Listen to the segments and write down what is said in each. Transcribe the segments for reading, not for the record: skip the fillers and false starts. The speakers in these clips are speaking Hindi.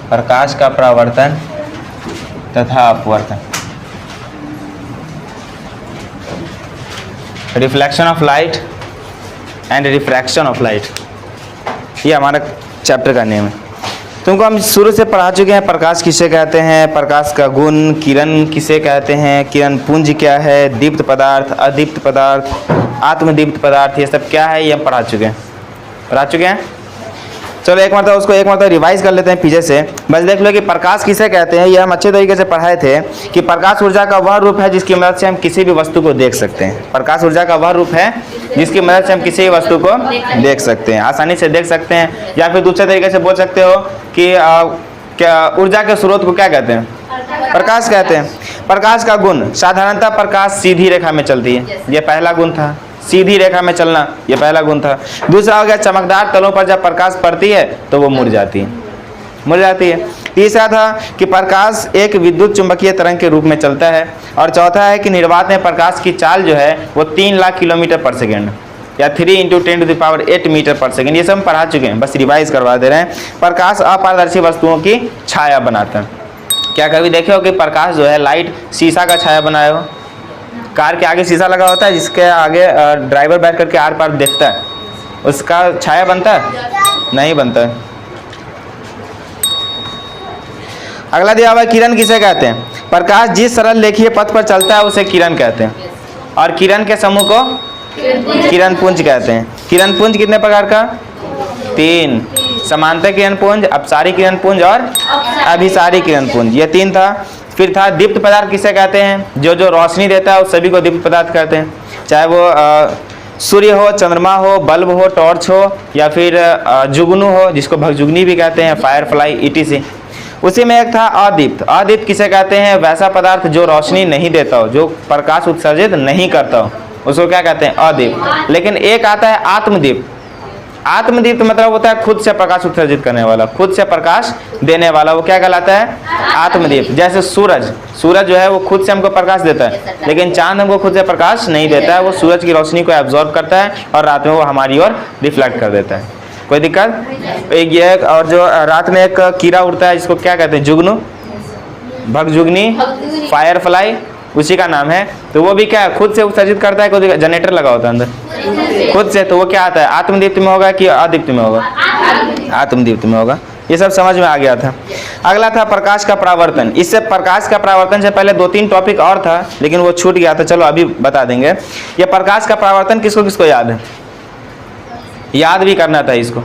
प्रकाश का परावर्तन तथा अपवर्तन, reflection of light and refraction of light, ये हमारा चैप्टर का नेम है। तुमको हम शुरू से पढ़ा चुके हैं प्रकाश किसे कहते हैं, प्रकाश का गुण, किरण किसे कहते हैं, किरण पुंज क्या है, दीप्त पदार्थ, अदीप्त पदार्थ, आत्मदीप्त पदार्थ, ये सब क्या है ये हम पढ़ा चुके हैं। चलो एक मरतबा रिवाइज कर लेते हैं पीछे से। बस देख लो कि प्रकाश किसे कहते हैं, ये हम अच्छे तरीके से पढ़ाए थे कि प्रकाश ऊर्जा का वह रूप है जिसकी मदद से हम किसी भी वस्तु को देख सकते हैं। प्रकाश ऊर्जा का वह रूप है जिसकी मदद से हम किसी भी वस्तु को देख सकते हैं, आसानी से देख सकते हैं। या फिर दूसरे तरीके से बोल सकते हो कि क्या ऊर्जा के स्रोत को क्या कहते हैं, प्रकाश कहते हैं। प्रकाश का गुण, साधारणतः प्रकाश सीधी रेखा में चलती है, ये पहला गुण था। सीधी रेखा में चलना, ये पहला गुण था। दूसरा हो गया चमकदार तलों पर जब प्रकाश पड़ती है तो वो मुड़ जाती है। तीसरा था कि प्रकाश एक विद्युत चुंबकीय तरंग के रूप में चलता है। और चौथा है कि निर्वात में प्रकाश की चाल जो है वो 3 लाख किलोमीटर पर सेकेंड या 3 × 10⁸ मीटर पर सेकेंड, ये सब हम पढ़ा चुके हैं, बस रिवाइज करवा दे रहे हैं। प्रकाश अपारदर्शी वस्तुओं की छाया बनाता है। क्या कभी देखे हो कि प्रकाश जो है लाइट शीशा का छाया बनाए हो? कार के आगे शीशा लगा होता है जिसके आगे ड्राइवर बैठ करके आर पार देखता है, उसका छाया बनता है? नहीं बनता है। अगला दिया हुआ है किरण किसे कहते हैं। प्रकाश जिस सरल रेखीय पथ पर चलता है उसे किरण कहते हैं। और किरण के समूह को किरण पुंज कहते हैं। किरण पुंज कितने प्रकार का? 3, समांतर किरण पुंज, अपसारी किरण पुंज और अभिसारी किरण पुंज, ये 3 था। फिर था दीप्त पदार्थ किसे कहते हैं, जो रोशनी देता है उस सभी को दीप्त पदार्थ कहते हैं, चाहे वो सूर्य हो, चंद्रमा हो, बल्ब हो, टॉर्च हो, या फिर जुगनू हो जिसको भगजुगनी भी कहते हैं, फायरफ्लाई etc। उसी में एक था अदीप्त। अदीप्त किसे कहते हैं, वैसा पदार्थ जो रोशनी नहीं देता हो, जो प्रकाश उत्सर्जित नहीं करता हो, उसको क्या कहते हैं, अदीप्त। लेकिन एक आता है आत्मदीप्त। आत्मदीप्त मतलब होता है खुद से प्रकाश उत्सर्जित करने वाला, खुद से प्रकाश देने वाला, वो क्या कहलाता है, आत्मदीप्त। जैसे सूरज जो है वो खुद से हमको प्रकाश देता है, लेकिन चांद हमको खुद से प्रकाश नहीं देता है, वो सूरज की रोशनी को एब्जॉर्ब करता है और रात में वो हमारी ओर रिफ्लेक्ट कर देता है। कोई दिक्कत? एक ये, और जो रात में एक कीड़ा उड़ता है जिसको क्या कहते हैं, जुगनू, भगजुगनी, फायरफ्लाई, उसी का नाम है। तो वो भी क्या है, खुद से उत्सर्जित करता है, कोई जनरेटर लगा होता है अंदर खुद से, तो वो क्या आता है, आत्मदीप्त में होगा कि अदीप्त में होगा, आत्मदीप्त में होगा। ये सब समझ में आ गया था। अगला था प्रकाश का परावर्तन। इससे प्रकाश का परावर्तन से पहले 2-3 टॉपिक और था लेकिन वो छूट गया था, चलो अभी बता देंगे। ये प्रकाश का परावर्तन किसको किसको याद है? याद भी करना था इसको,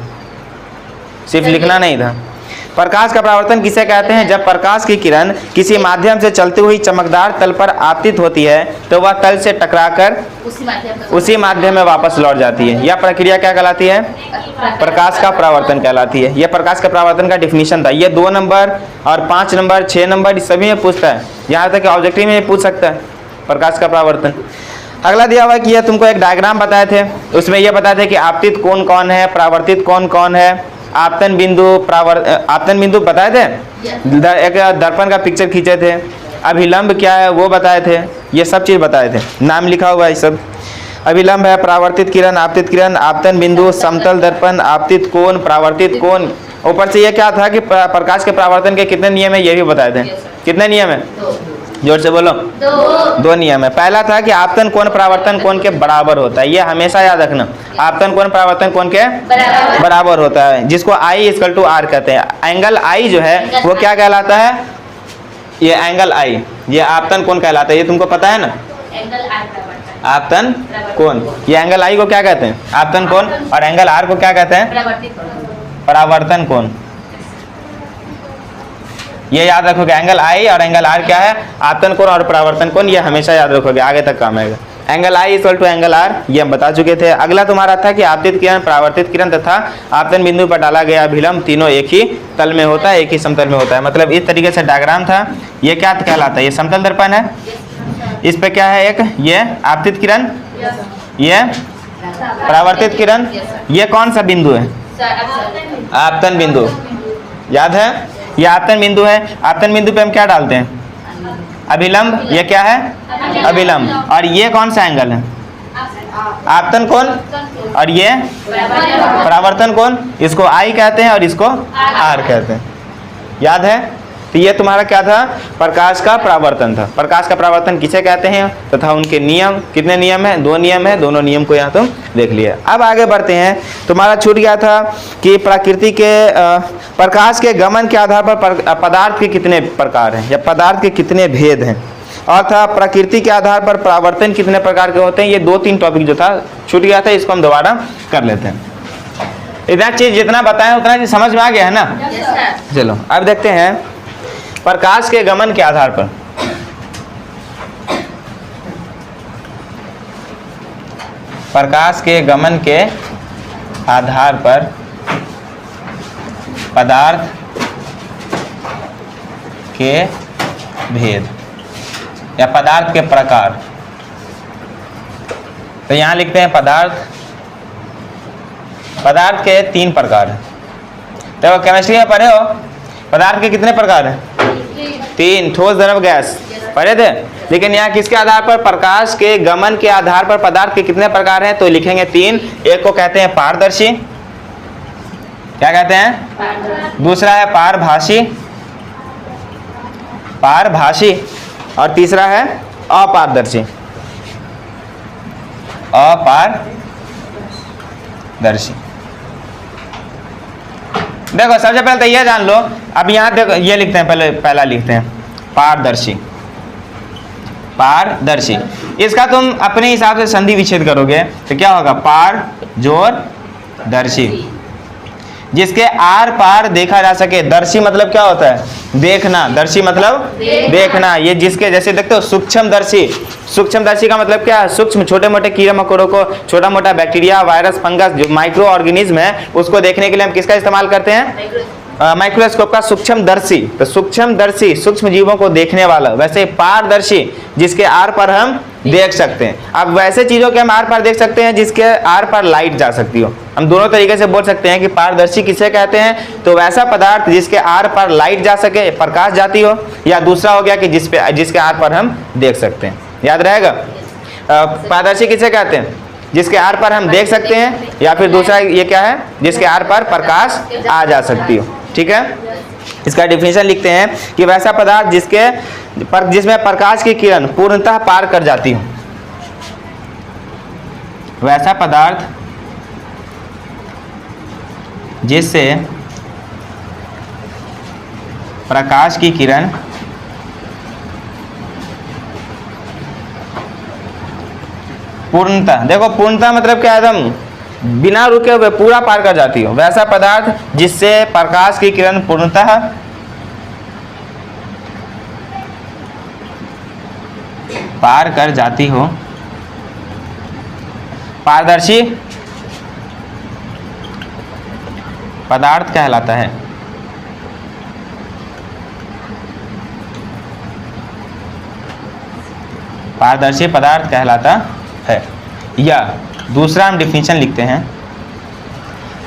सिर्फ लिखना नहीं था। प्रकाश का परावर्तन किसे कहते हैं, जब प्रकाश की किरण किसी माध्यम से चलती हुई चमकदार तल पर आपतित होती है तो वह तल से टकराकर उसी माध्यम में वापस लौट जाती है। यह प्रक्रिया क्या कहलाती है, प्रकाश का परावर्तन कहलाती है। यह प्रकाश का परावर्तन का डिफिनीशन था। ये 2 नंबर और 5 नंबर 6 नंबर सभी में पूछता है, यहाँ तक कि ऑब्जेक्टिव में पूछ सकता है प्रकाश का परावर्तन। अगला दिया हुआ है कि यह तुमको एक डायग्राम बताए थे, उसमें यह बताए थे कि आपतित कौन कौन है, परावर्तित कौन कौन है, आपतन बिंदु बताए थे, एक दर्पण का पिक्चर खींचे थे, अभिलंब क्या है वो बताए थे, ये सब चीज़ बताए थे, नाम लिखा हुआ है सब। अभिलंब है, परावर्तित किरण, आपतन बिंदु, समतल दर्पण, आपतित कोण, परावर्तित कोण। ऊपर से ये क्या था कि प्रकाश के परावर्तन के कितने नियम है ये भी बताए थे। कितने नियम है, जोर से बोलो? 2 नियम है। पहला था कि आपतन कोण परावर्तन कोण के बराबर होता है, ये हमेशा याद रखना, आपतन कोण परावर्तन कोण के बराबर होता है, जिसको I = R कहते हैं। एंगल I जो है वो क्या कहलाता है, ये एंगल I, ये आपतन कोण कहलाता है, ये तुमको पता है ना, आपतन कोण। ये एंगल I को क्या कहते हैं, आपतन कोण, और एंगल R को क्या कहते हैं, परावर्तन कोण। ये याद रखोगे, एंगल I और एंगल R क्या है, आपतन कोण और परावर्तन कोण, ये हमेशा याद रखोगे, आगे तक काम आएगा। एंगल I = एंगल R, ये हम बता चुके थे। अगला तुम्हारा था कि आपतित किरण, परावर्तित किरण तथा आपतन बिंदु पर डाला गया अभिलंब तीनों एक ही तल में होता है, एक ही समतल में होता है। मतलब इस तरीके से डायग्राम था। ये क्या कहलाता है, ये समतल दर्पण है, इस पे क्या है, एक ये आपतित किरण, ये परावर्तित किरण, ये कौन सा बिंदु है, आपतन बिंदु, याद है, ये आपतन बिंदु है। आपतन बिंदु पे हम क्या डालते हैं, अभिलंब, ये क्या है, अभिलंब। और ये कौन सा एंगल है, आपतन कोण, और ये परावर्तन कोण, इसको I कहते हैं और इसको R कहते हैं। याद है? तो ये तुम्हारा क्या था? प्रकाश का परावर्तन था। प्रकाश का परावर्तन किसे कहते हैं तथा उनके नियम, कितने नियम है? 2 नियम है, दोनों नियम को यहाँ तुम देख लिया। अब आगे बढ़ते हैं। तुम्हारा छूट गया था कि प्रकृति के प्रकाश के गमन के आधार पर पदार्थ के कितने प्रकार हैं या पदार्थ के कितने भेद हैं, और था प्रकृति के आधार पर परावर्तन कितने प्रकार के होते हैं। ये 2-3 टॉपिक जो था छूट गया था, इसको हम दोबारा कर लेते हैं। इतना चीज जितना बताएं उतना चीज समझ में आ गया है ना? चलो अब देखते हैं प्रकाश के गमन के आधार पर। प्रकाश के गमन के आधार पर पदार्थ के भेद या पदार्थ के प्रकार। तो यहां लिखते हैं पदार्थ के 3 प्रकार हैं। तो केमिस्ट्री में पढ़े हो पदार्थ के कितने प्रकार हैं? 3, ठोस, द्रव, गैस पढ़े थे। लेकिन यहाँ किसके आधार पर? प्रकाश के गमन के आधार पर पदार्थ के कितने प्रकार हैं? तो लिखेंगे 3। एक को कहते हैं पारदर्शी, क्या कहते हैं? दूसरा है पारभासी, और तीसरा है अपारदर्शी। देखो सबसे पहले तो ये जान लो। अब यहाँ देखो ये लिखते हैं, पहला लिखते हैं पारदर्शी। इसका तुम अपने हिसाब से संधि विच्छेद करोगे तो क्या होगा? पार जोर दर्शी, जिसके आर पार देखा जा सके। दर्शी मतलब क्या होता है? देखना। दर्शी मतलब देखना। ये जिसके जैसे देखते हो सूक्ष्मदर्शी। सूक्ष्मदर्शी का मतलब क्या है? सूक्ष्म छोटे मोटे कीड़े मकोड़ों को, छोटा मोटा बैक्टीरिया, वायरस, फंगस, जो माइक्रो ऑर्गेनिज्म है उसको देखने के लिए हम किसका इस्तेमाल करते हैं? माइक्रोस्कोप का। सूक्ष्मदर्शी तो सूक्ष्मदर्शी सूक्ष्म जीवों को देखने वाला। वैसे पारदर्शी जिसके आर पर हम देख सकते हैं। अब वैसे चीजों के हम आर पार देख सकते हैं जिसके आर पार लाइट जा सकती हो। हम दोनों तरीके से बोल सकते हैं कि पारदर्शी किसे कहते हैं? तो वैसा पदार्थ जिसके आर पार लाइट जा सके, प्रकाश जाती हो, या दूसरा हो गया कि जिसके आर पार हम देख सकते हैं। याद रहेगा? पारदर्शी किसे कहते हैं? जिसके आर पार हम देख सकते हैं, या फिर दूसरा ये क्या है? जिसके आर पार प्रकाश आ जा सकती हो। ठीक है, इसका डिफिनेशन लिखते हैं कि वैसा पदार्थ जिसमें प्रकाश की किरण पूर्णतः पार कर जाती हो। वैसा पदार्थ जिससे प्रकाश की किरण पूर्णतः, देखो पूर्णतः मतलब क्या? एकदम बिना रुके हुए पूरा पार कर जाती हो। वैसा पदार्थ जिससे प्रकाश की किरण पूर्णतः पार कर जाती हो, पारदर्शी पदार्थ कहलाता है। पारदर्शी पदार्थ कहलाता है। या दूसरा हम डिफिनेशन लिखते हैं।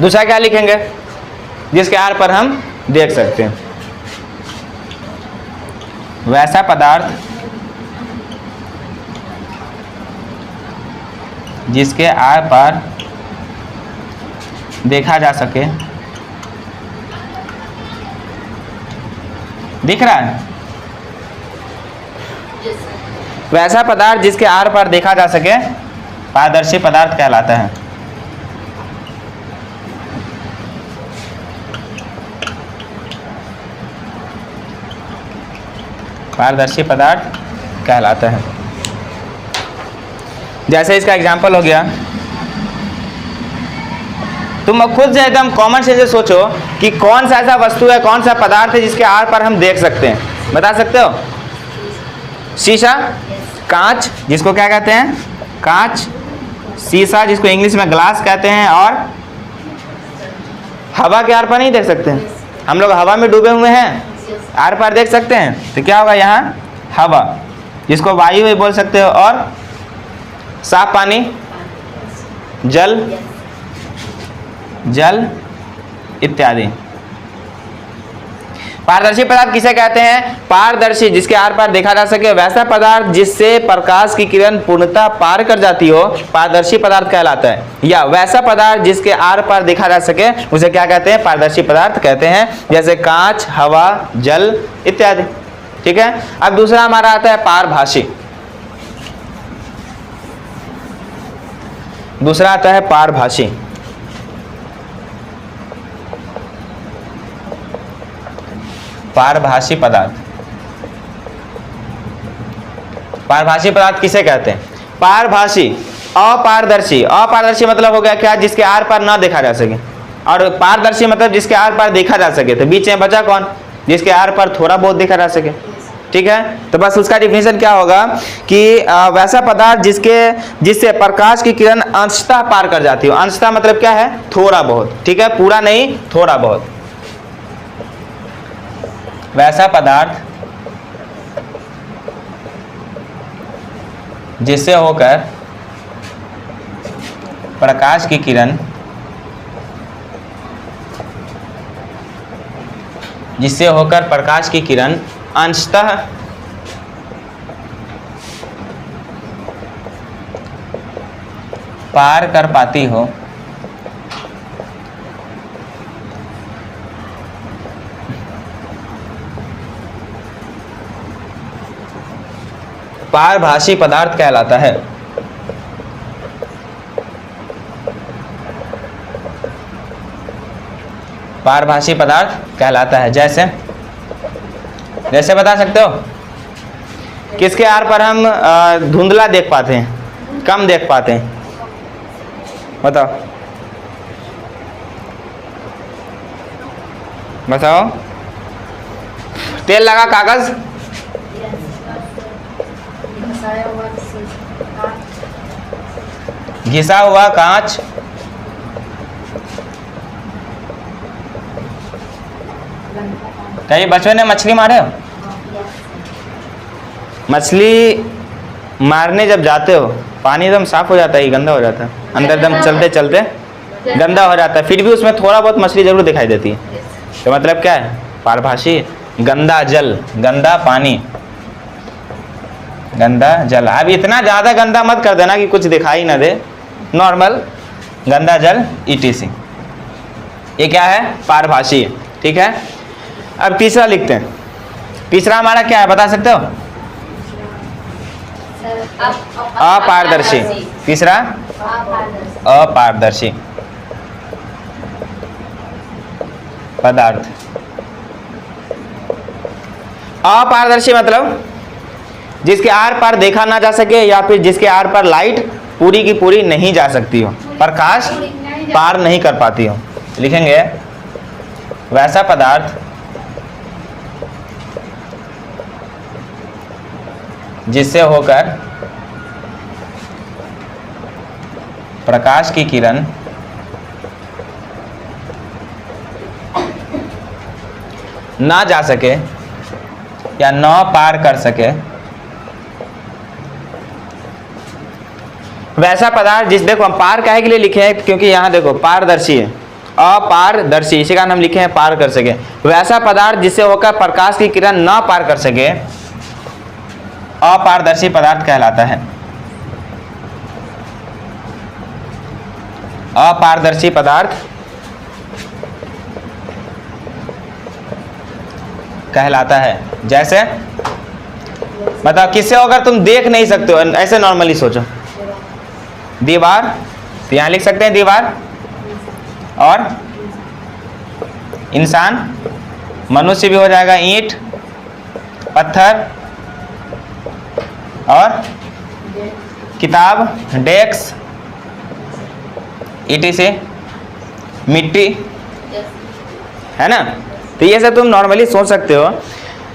दूसरा क्या लिखेंगे? जिसके आर पर हम देख सकते हैं। वैसा पदार्थ जिसके आर पार देखा जा सके। दिख रहा है? वैसा पदार्थ जिसके आर पार देखा जा सके पारदर्शी पदार्थ कहलाता है। पारदर्शी पदार्थ कहलाता है। जैसे इसका एग्जाम्पल हो गया, तुम खुद से एकदम कॉमन सेंस से सोचो कि कौन सा ऐसा वस्तु है, कौन सा पदार्थ है जिसके आर पर हम देख सकते हैं। बता सकते हो? शीशा, कांच जिसको क्या कहते हैं? कांच, शीशा जिसको इंग्लिश में ग्लास कहते हैं, और हवा के आर पार नहीं देख सकते हैं। हम लोग हवा में डूबे हुए हैं, आर पार देख सकते हैं। तो क्या होगा यहाँ? हवा जिसको वायु भी बोल सकते हो, और साफ पानी, जल इत्यादि। पारदर्शी पदार्थ किसे कहते हैं? पारदर्शी, जिसके आर पार देखा जा सके, वैसा पदार्थ जिससे प्रकाश की किरण पूर्णतः पार कर जाती हो, पारदर्शी पदार्थ कहलाता है। या वैसा पदार्थ जिसके आर पार देखा जा सके, उसे क्या कहते हैं? पारदर्शी पदार्थ कहते हैं, जैसे कांच, हवा, जल इत्यादि। ठीक है। अब दूसरा हमारा आता है पारभासी। दूसरा आता है पारभासी। पारभासी पदार्थ। पारभासी पदार्थ किसे कहते हैं? पारभासी अपारदर्शी। अपारदर्शी मतलब हो गया क्या? जिसके आर पार ना देखा जा सके। और पारदर्शी मतलब जिसके आर पार देखा जा सके। तो बीच में बचा कौन? जिसके आर पार थोड़ा बहुत देखा जा सके। ठीक है। तो बस उसका डिफिनेशन क्या होगा कि वैसा पदार्थ जिससे प्रकाश की किरण अंशतः पार कर जाती हो। अंशतः मतलब क्या है? थोड़ा बहुत। ठीक है, पूरा नहीं, थोड़ा बहुत। वैसा पदार्थ जिससे होकर प्रकाश की किरण अंशतः पार कर पाती हो, पारभासी पदार्थ कहलाता है। पारभासी पदार्थ कहलाता है। जैसे बता सकते हो? किसके आर पर हम धुंधला देख पाते हैं, कम देख पाते हैं? बताओ बताओ। तेल लगा कागज, घिसा हुआ कांच, कहीं बच्चों ने मछली मारे हो? मछली मारने जब जाते हो, पानी एकदम साफ हो जाता है, गंदा हो जाता है, अंदर एकदम चलते चलते गंदा हो जाता है, फिर भी उसमें थोड़ा बहुत मछली जरूर दिखाई देती है। तो मतलब क्या है? पारभासी। गंदा जल, गंदा पानी, गंदा जल। अब इतना ज़्यादा गंदा मत कर देना कि कुछ दिखाई ना दे, नॉर्मल गंदा जल ETC। ये क्या है? पारभासी। ठीक है। अब तीसरा लिखते हैं। तीसरा हमारा क्या है, बता सकते हो? अपारदर्शी। तीसरा अपारदर्शी पदार्थ। अपारदर्शी मतलब जिसके आर पार देखा ना जा सके, या फिर जिसके आर पार लाइट पूरी की पूरी नहीं जा सकती हो, प्रकाश पार नहीं कर पाती हो। लिखेंगे वैसा पदार्थ जिससे होकर प्रकाश की किरण ना जा सके या न पार कर सके, वैसा पदार्थ देखो हम पार काहे के लिए लिखे हैं? क्योंकि यहाँ देखो पारदर्शी है, अपारदर्शी, इसी कारण हम लिखे हैं पार कर सके। वैसा पदार्थ जिससे होकर प्रकाश की किरण ना पार कर सके, अपारदर्शी पदार्थ कहलाता है। अपारदर्शी पदार्थ कहलाता है। जैसे बताओ, किससे होकर तुम देख नहीं सकते हो? ऐसे नॉर्मली सोचो, दीवार, तो यहां लिख सकते हैं दीवार, और इंसान, मनुष्य भी हो जाएगा, ईंट, पत्थर, और किताब, डेस्क, ETC, मिट्टी, है ना? तो ये सब तुम नॉर्मली सोच सकते हो।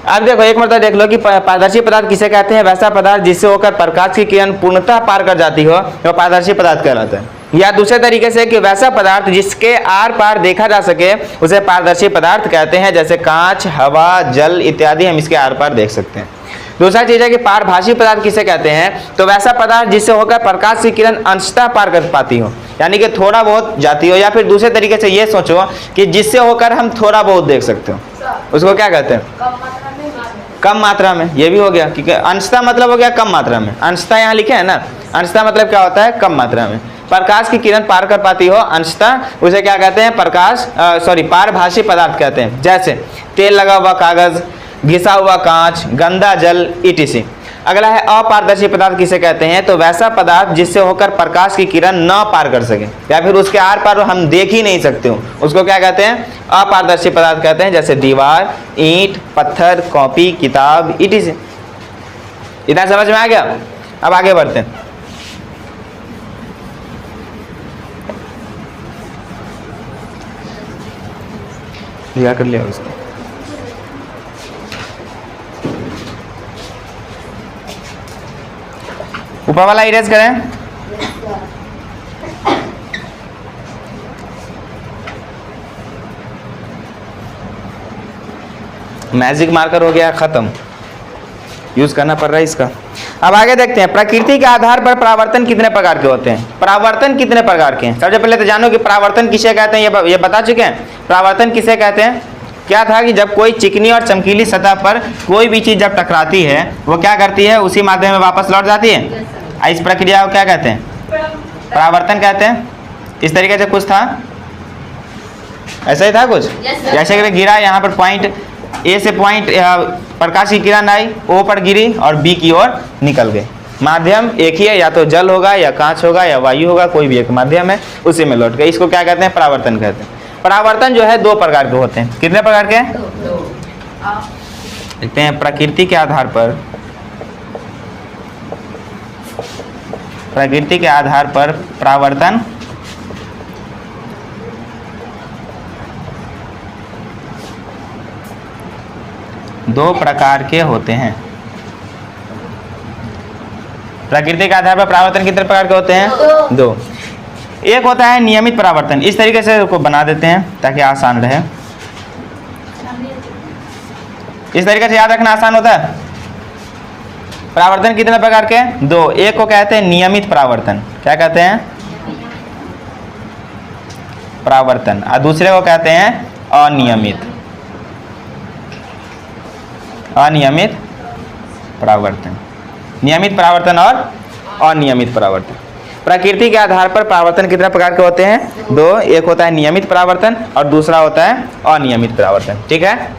अब देखो एक मरतबा देख लो कि पारदर्शी पदार्थ किसे कहते हैं? वैसा पदार्थ जिससे होकर प्रकाश की किरण पूर्णतः पार कर जाती हो, वो पारदर्शी पदार्थ कहलाता है। या दूसरे तरीके से कि वैसा पदार्थ जिसके आर पार देखा जा सके, उसे पारदर्शी पदार्थ कहते हैं। जैसे कांच, हवा, जल इत्यादि हम इसके आर पार देख सकते हैं। दूसरा चीज है कि पारभासी पदार्थ किसे कहते हैं? तो वैसा पदार्थ जिससे होकर प्रकाश की किरण अंशतः पार कर पाती हो, यानी कि थोड़ा बहुत जाती हो। या फिर दूसरे तरीके से ये सोचो कि जिससे होकर हम थोड़ा बहुत देख सकते हो। उसको क्या कहते हैं? कम मात्रा में। ये भी हो गया, क्योंकि अंशतः मतलब हो गया कम मात्रा में। अंशतः यहाँ लिखे है ना, अंशतः मतलब क्या होता है? कम मात्रा में। प्रकाश की किरण पार कर पाती हो अंशतः, उसे क्या कहते हैं? पारभासी पदार्थ कहते हैं। जैसे तेल लगा हुआ कागज, घिसा हुआ कांच, गंदा जल, etc। अगला है अपारदर्शी पदार्थ किसे कहते हैं? तो वैसा पदार्थ जिससे होकर प्रकाश की किरण न पार कर सके, या फिर उसके आर पार हम देख ही नहीं सकते हो, उसको क्या कहते हैं? अपारदर्शी पदार्थ कहते हैं। जैसे दीवार, ईंट, पत्थर, कॉपी, किताब, etc। इतना समझ में आ गया? अब आगे बढ़ते हैं। लिया कर लिया उसको। ऊपर वाला इरेज करें। मैजिक मार्कर हो गया खत्म, यूज करना पड़ रहा है इसका। अब आगे देखते हैं, प्रकृति के आधार पर परावर्तन कितने प्रकार के होते हैं? परावर्तन कितने प्रकार के हैं? सबसे पहले तो जानो कि परावर्तन किसे कहते हैं, ये बता चुके हैं। परावर्तन किसे कहते हैं? क्या था कि जब कोई चिकनी और चमकीली सतह पर कोई भी चीज जब टकराती है, वो क्या करती है? उसी माध्यम में वापस लौट जाती है। इस प्रक्रिया को क्या कहते हैं? परावर्तन कहते हैं। इस तरीके से कुछ था, ऐसा ही था कुछ। जैसे कि गिरा यहाँ पर पॉइंट ए से पॉइंट प्रकाश की किरण आई, ओ पर गिरी और बी की ओर निकल गए। माध्यम एक ही है, या तो जल होगा या कांच होगा या वायु होगा, कोई भी एक माध्यम है, उसी में लौट गए। इसको क्या कहते हैं? परावर्तन कहते हैं। परावर्तन जो है दो प्रकार के होते हैं। कितने प्रकार के? देखते हैं। प्रकृति के आधार पर, प्रकृति के आधार पर परावर्तन दो प्रकार के होते हैं। प्रकृति के आधार पर परावर्तन कितने प्रकार के होते हैं? दो। एक होता है नियमित परावर्तन। इस तरीके से उसको बना देते हैं ताकि आसान रहे। इस तरीके से याद रखना आसान होता है। परावर्तन कितने प्रकार के? दो। एक को कहते हैं नियमित परावर्तन। क्या कहते हैं? परावर्तन। और दूसरे को कहते हैं अनियमित, अनियमित परावर्तन। नियमित परावर्तन और अनियमित परावर्तन। प्रकृति के आधार पर परावर्तन कितने प्रकार के होते हैं? दो। एक होता है नियमित परावर्तन और दूसरा होता है अनियमित परावर्तन। ठीक है,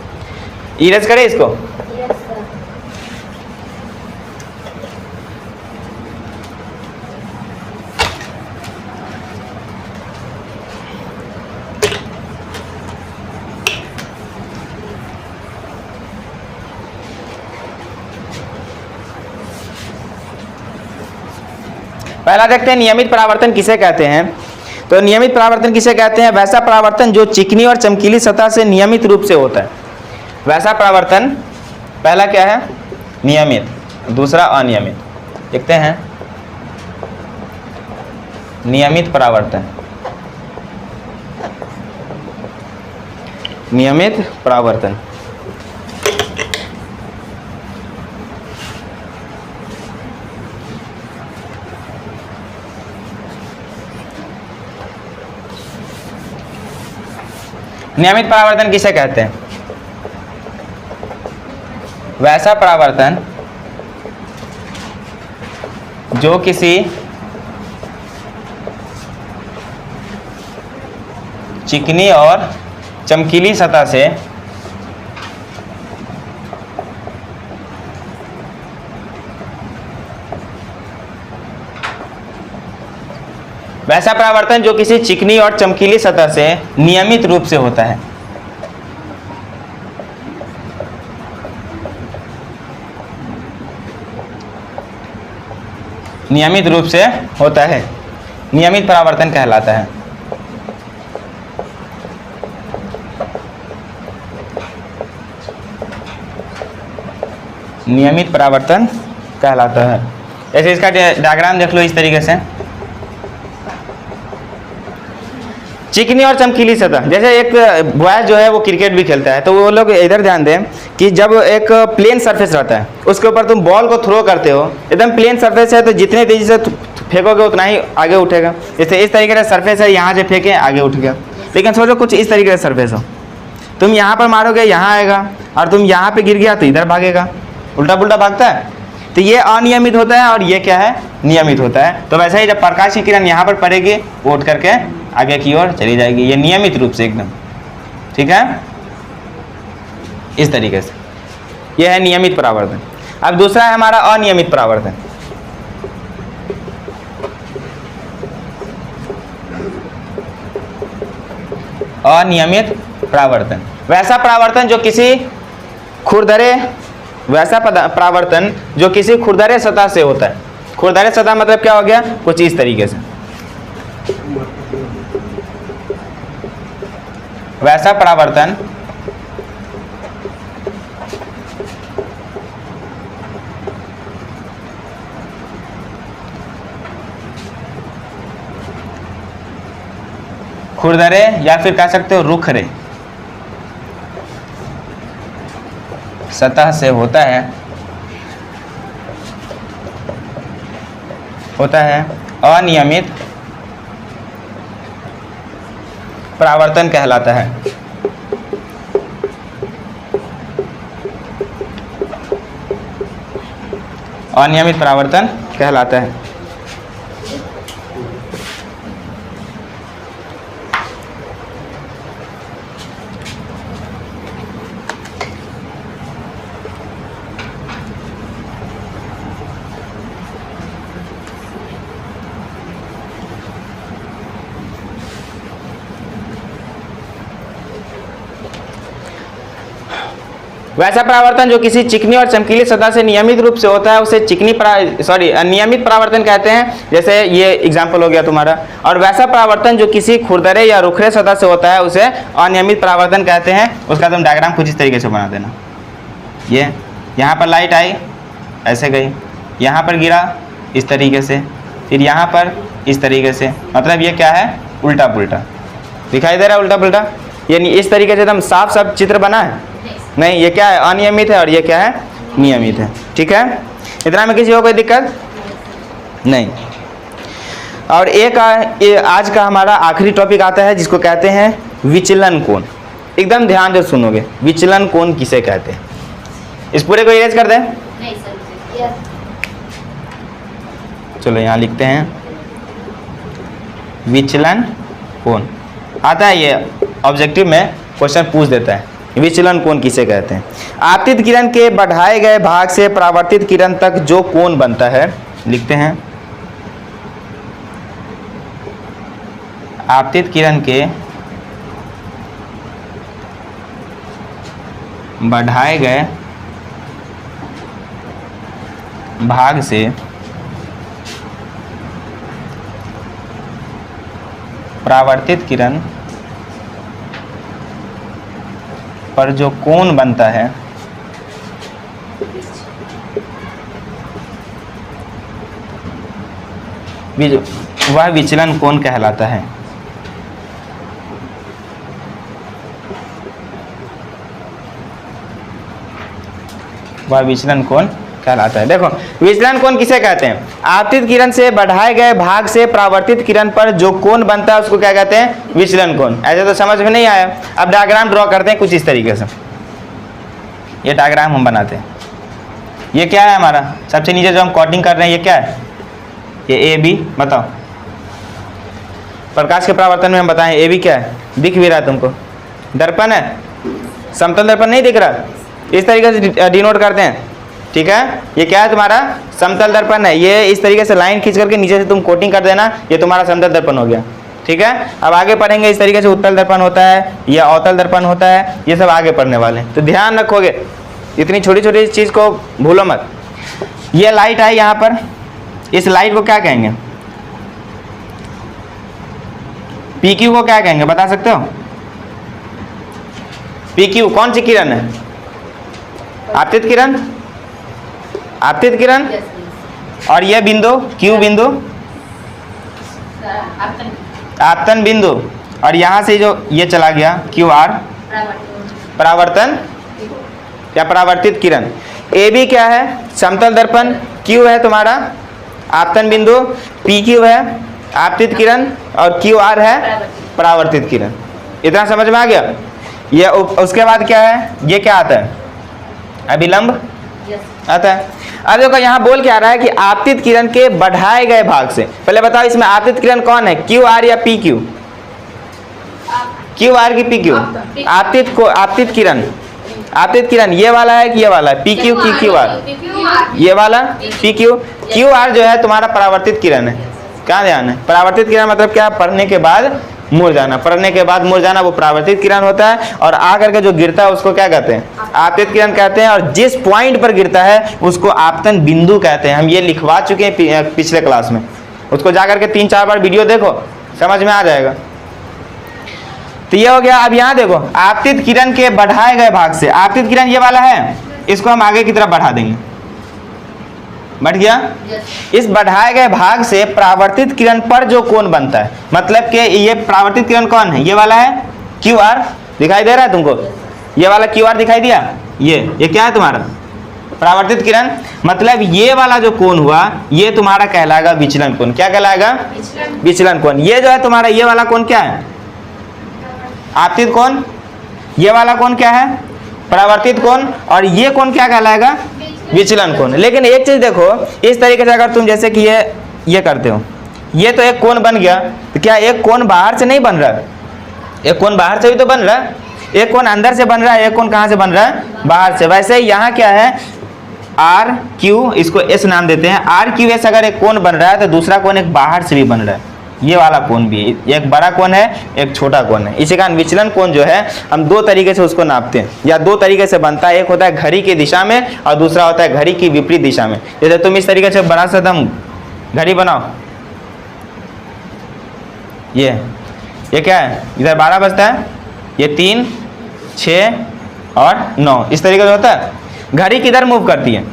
इरेज करें इसको। पहला देखते हैं नियमित परावर्तन किसे कहते हैं। तो नियमित परावर्तन किसे कहते हैं? वैसा परावर्तन जो चिकनी और चमकीली सतह से नियमित रूप से होता है। वैसा परावर्तन, पहला क्या है? नियमित, दूसरा अनियमित। देखते हैं नियमित परावर्तन। नियमित परावर्तन नियमित परावर्तन किसे कहते हैं? वैसा परावर्तन जो किसी चिकनी और चमकीली सतह से वैसा परावर्तन जो किसी चिकनी और चमकीली सतह से नियमित रूप से होता है। नियमित रूप से होता है, नियमित परावर्तन कहलाता है। नियमित परावर्तन कहलाता है। जैसे इसका डायग्राम देख लो इस तरीके से। चिकनी और चमकीली सतह, जैसे एक बॉय जो है वो क्रिकेट भी खेलता है, तो वो लोग इधर ध्यान दें कि जब एक प्लेन सरफेस रहता है उसके ऊपर तुम बॉल को थ्रो करते हो, एकदम प्लेन सरफेस है तो जितने तेजी से फेंकोगे उतना ही आगे उठेगा। जैसे इस तरीके से सरफेस है, यहाँ से फेंके आगे उठ गया। लेकिन सोचो कुछ इस तरीके से सरफेस हो, तुम यहाँ पर मारोगे यहाँ आएगा, और तुम यहाँ पे गिर गया तो इधर भागेगा, उल्टा पुल्टा भागता है। तो ये अनियमित होता है और ये क्या है, नियमित होता है। तो वैसे ही जब प्रकाश की किरण यहाँ पर पड़ेगी वो उठ करके आगे की ओर चली जाएगी, ये नियमित रूप से एकदम, ठीक है, इस तरीके से। ये है नियमित परावर्तन। अब दूसरा है हमारा अनियमित परावर्तन। अनियमित परावर्तन, वैसा परावर्तन जो किसी खुरदरे परावर्तन जो किसी खुरदरे सतह से होता है। खुरदरे सतह मतलब क्या हो गया, कुछ इस तरीके से। वैसा परावर्तन खुरदरे या फिर कह सकते हो रुखरे सतह से होता है अनियमित परावर्तन कहलाता है। अनियमित परावर्तन कहलाता है। वैसा परावर्तन जो किसी चिकनी और चमकीली सतह से नियमित रूप से होता है उसे नियमित परावर्तन कहते हैं। जैसे ये एग्जांपल हो गया तुम्हारा। और वैसा परावर्तन जो किसी खुरदरे या रुखरे सतह से होता है उसे अनियमित परावर्तन कहते हैं। उसका तुम डायग्राम कुछ इस तरीके से बना देना। ये यहाँ पर लाइट आई, ऐसे गई, यहाँ पर गिरा इस तरीके से, फिर यहाँ पर इस तरीके से, मतलब ये क्या है, उल्टा पुल्टा दिखाई दे रहा है, उल्टा पुल्टा। ये इस तरीके से एकदम साफ साफ चित्र बना है नहीं, ये क्या है, अनियमित है, और ये क्या है, नियमित है। ठीक है, इतना में किसी को कोई दिक्कत नहीं। और एक आज का हमारा आखिरी टॉपिक आता है जिसको कहते हैं विचलन कोण। एकदम ध्यान से सुनोगे, विचलन कोण किसे कहते हैं। इस पूरे को इरेज कर दें। नहीं सर, चलो यहाँ लिखते हैं विचलन कोण। आता है ये ऑब्जेक्टिव में क्वेश्चन पूछ देता है, विचलन कोण किसे कहते हैं। आपतित किरण के बढ़ाए गए भाग से परावर्तित किरण तक जो कोण बनता है, लिखते हैं आपतित किरण के बढ़ाए गए भाग से परावर्तित किरण पर जो कोण बनता है वह विचलन कोण कहलाता है। वह विचलन कोण कहलाता है। देखो विचलन कोण किसे कहते हैं, आपतित किरण से बढ़ाए गए भाग से परावर्तित किरण पर जो कोण बनता है उसको क्या कहते हैं, विचलन कोण। ऐसे तो समझ में नहीं आया। अब डायग्राम ड्रॉ करते हैं कुछ इस तरीके से। ये डायग्राम हम बनाते हैं। ये क्या है हमारा, सबसे नीचे जो हम कॉटिंग कर रहे हैं ये क्या है, ये ए बी। बताओ प्रकाश के परावर्तन में हम बताएं ए बी क्या है, दिख भी रहा है तुमको, दर्पण है, समतल दर्पण नहीं दिख रहा, इस तरीके से डिनोट करते हैं। ठीक है, ये क्या है तुम्हारा, समतल दर्पण है। ये इस तरीके से लाइन खींच करके नीचे से तुम कोटिंग कर देना, ये तुम्हारा समतल दर्पण हो गया। ठीक है, अब आगे पढ़ेंगे इस तरीके से उत्तल दर्पण होता है, या अवतल दर्पण होता है, ये सब आगे पढ़ने वाले हैं। तो ध्यान रखोगे, इतनी छोटी छोटी चीज़ को भूलो मत। ये लाइट है यहाँ पर, इस लाइट को क्या कहेंगे, पी क्यू को क्या कहेंगे, बता सकते हो। पी क्यू कौन सी किरण है, आपतित किरण, आपतित किरण। और यह बिंदु क्यू बिंदु आपतन बिंदु, और यहाँ से जो ये चला गया क्यू आर परावर्तन या परावर्तित किरण। ए बी क्या है, समतल दर्पण, क्यू है तुम्हारा आपतन बिंदु, पी क्यू है आपतित किरण, और क्यू आर है परावर्तित किरण। इतना समझ में आ गया। ये उसके बाद क्या है, ये क्या आता है, अभिलंब आता है। अब देखो यहाँ बोल के आ रहा है कि आपतित किरण के बढ़ाए गए भाग से, पहले बताओ इसमें आपतित किरण कौन है, क्यू आर या पी क्यू, क्यू आर की पी क्यू, आपतित किरण ये वाला है कि ये वाला है, पी क्यू की क्यू आर, ये वाला पी क्यू। क्यू आर जो है तुम्हारा परावर्तित किरण है, क्या ध्यान है, परावर्तित किरण मतलब क्या, पढ़ने के बाद मुरझाना, पढ़ने के बाद मुरझाना वो परावर्तित किरण होता है। और आकर के जो गिरता है उसको क्या कहते हैं, आपतित किरण कहते हैं। और जिस पॉइंट पर गिरता है उसको आपतन बिंदु कहते हैं। हम ये लिखवा चुके हैं पिछले क्लास में, उसको जाकर के 3-4 बार वीडियो देखो, समझ में आ जाएगा। तो ये हो गया। अब यहाँ देखो, आपतित किरण के बढ़ाए गए भाग से, आपतित किरण ये वाला है, इसको हम आगे की तरफ बढ़ा देंगे, बढ़ गया। इस बढ़ाए गए भाग से परावर्तित किरण पर जो कोण बनता है, मतलब कि ये परावर्तित किरण कौन है, ये वाला है क्यू आर, दिखाई दे रहा है तुमको, ये वाला क्यू आर दिखाई दिया, ये क्या है तुम्हारा परावर्तित किरण। मतलब ये वाला जो कोण हुआ ये तुम्हारा कहलाएगा विचलन कोण। क्या कहलाएगा, विचलन कोण। ये जो है तुम्हारा ये वाला कोण क्या है, आपतित कोण। ये वाला कोण क्या है, परावर्तित कोण। और ये कोण क्या कहलाएगा, विचलन कोण। लेकिन एक चीज देखो, इस तरीके से अगर तुम जैसे कि ये करते हो, ये तो एक कोण बन गया, तो क्या एक कोण बाहर से नहीं बन रहा है, एक कोण बाहर से भी तो बन रहा है, एक कोण अंदर से बन रहा है, एक कोण कहाँ से बन रहा है, बाहर से। वैसे ही यहाँ क्या है, आर क्यू, इसको एस नाम देते हैं। आर क्यू एस अगर एक कोण बन रहा है तो दूसरा कोण एक बाहर से भी बन रहा है, ये वाला कोण भी, एक बड़ा कोण है एक छोटा कोण है। इसी कारण विचलन कोण जो है हम 2 तरीके से उसको नापते हैं, या 2 तरीके से बनता है। एक होता है घड़ी की दिशा में और दूसरा होता है घड़ी की विपरीत दिशा में। जैसे तुम इस तरीके से बड़ा सा दम घड़ी बनाओ, ये क्या है, इधर 12 बजता है, ये 3, 6 और 9, इस तरीके से होता है। घड़ी किधर मूव करती है,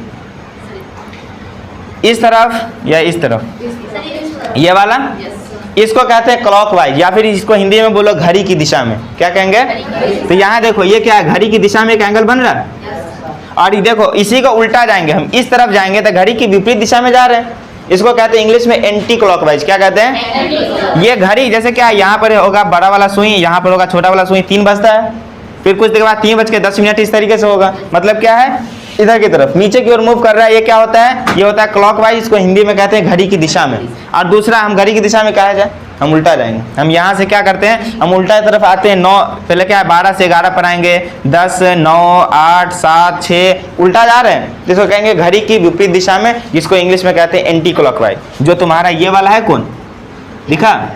इस तरफ या इस तरफ, ये वाला, इसको कहते हैं क्लॉकवाइज, या फिर इसको हिंदी में बोलो घड़ी की दिशा में, क्या कहेंगे। तो यहाँ देखो ये क्या है, घड़ी की दिशा में एक एंगल बन रहा है। और ये देखो इसी को उल्टा जाएंगे हम, इस तरफ जाएंगे तो घड़ी की विपरीत दिशा में जा रहे हैं, इसको कहते हैं इंग्लिश में एंटी क्लॉकवाइज। क्या कहते हैं, ये घड़ी जैसे क्या, यहाँ पर होगा बड़ा वाला सुई, यहाँ पर होगा छोटा वाला सुई, 3 बजता है, फिर कुछ देर बाद 3:10 इस तरीके से होगा। मतलब क्या है, इधर की तरफ नीचे की ओर मूव कर रहा है। ये क्या होता है, ये होता है क्लॉकवाइज, इसको हिंदी में कहते हैं घड़ी की दिशा में। और दूसरा हम घड़ी की दिशा में कहा जाए, हम उल्टा जाएंगे। हम यहाँ से क्या करते हैं, हम उल्टा तरफ आते हैं, 9 पहले क्या है 12 से 11 पर आएंगे, 10, 9, 8, 7, 6 उल्टा जा रहे हैं, जिसको कहेंगे घड़ी की विपरीत दिशा में, जिसको इंग्लिश में कहते हैं एंटी क्लॉकवाइज। जो तुम्हारा ये वाला है कौन दिखा,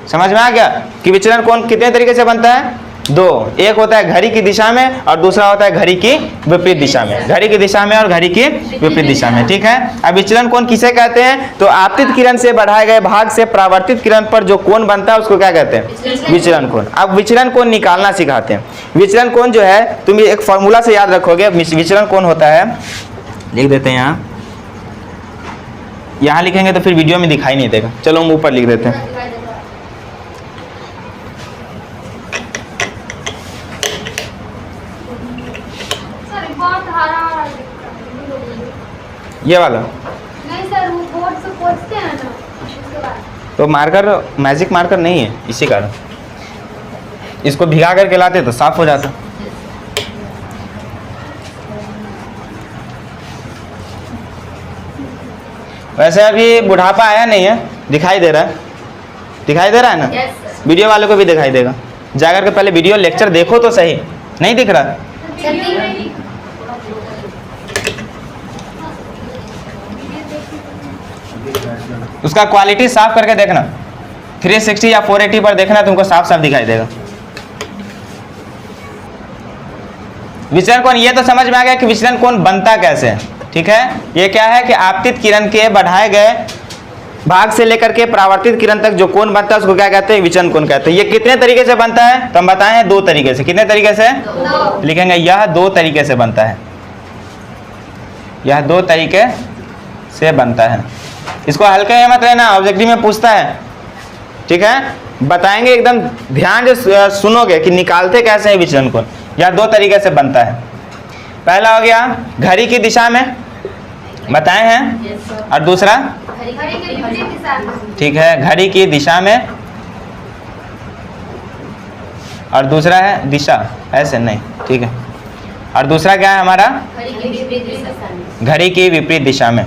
समझ में आ गया कि विचलन कोण कितने तरीके से बनता है, 2। एक होता है घड़ी की दिशा में और दूसरा होता है घड़ी की विपरीत दिशा में, घड़ी की दिशा में और घड़ी की विपरीत दिशा में। ठीक है। अब विचलन कोण किसे कहते हैं, तो आपतित किरण से बढ़ाए गए भाग से परावर्तित किरण पर जो कोण बनता है उसको क्या कहते हैं, विचलन कोण। अब विचलन कोण निकालना सिखाते हैं। विचलन कोण जो है तुम एक फॉर्मूला से याद रखोगे। विचलन कोण होता है, लिख देते हैं यहाँ लिखेंगे तो फिर वीडियो में दिखाई नहीं देगा, चलो हम ऊपर लिख देते हैं। ये वाला नहीं सर, वो बोर्ड से पोंछते हैं ना, उसके बाद तो मार्कर मैजिक मार्कर नहीं है, इसी कारण इसको भिगा करके लाते तो साफ हो जाता। वैसे अभी बुढ़ापा आया नहीं है, दिखाई दे रहा है, दिखाई दे रहा है ना। Yes, वीडियो वालों को भी दिखाई देगा, जाकर के पहले वीडियो लेक्चर देखो तो सही, नहीं दिख रहा। उसका क्वालिटी साफ करके देखना, 360 या 480 पर देखना, तुमको साफ साफ दिखाई देगा। विचलन कोण ये तो समझ में आ गया कि विचलन कोण बनता कैसे है। ठीक है। ये क्या है कि आपतित किरण के बढ़ाए गए भाग से लेकर के परावर्तित किरण तक जो कोण बनता है उसको क्या कहते हैं, विचलन कोण कहते हैं। ये कितने तरीके से बनता है तो हम बताएं 2 तरीके से। कितने तरीके से लिखेंगे, यह 2 तरीके से बनता है, यह 2 तरीके से बनता है। इसको हल्के में मत लेना, ऑब्जेक्टिव में पूछता है। ठीक है, बताएंगे एकदम ध्यान से सुनोगे कि निकालते कैसे है विचलन कोण। यह 2 तरीके से बनता है। पहला हो गया घड़ी की दिशा में, बताए हैं, और दूसरा ठीक है घड़ी की दिशा में। और दूसरा है दिशा, ऐसे नहीं, ठीक है। और दूसरा क्या है हमारा, घड़ी की विपरीत दिशा में।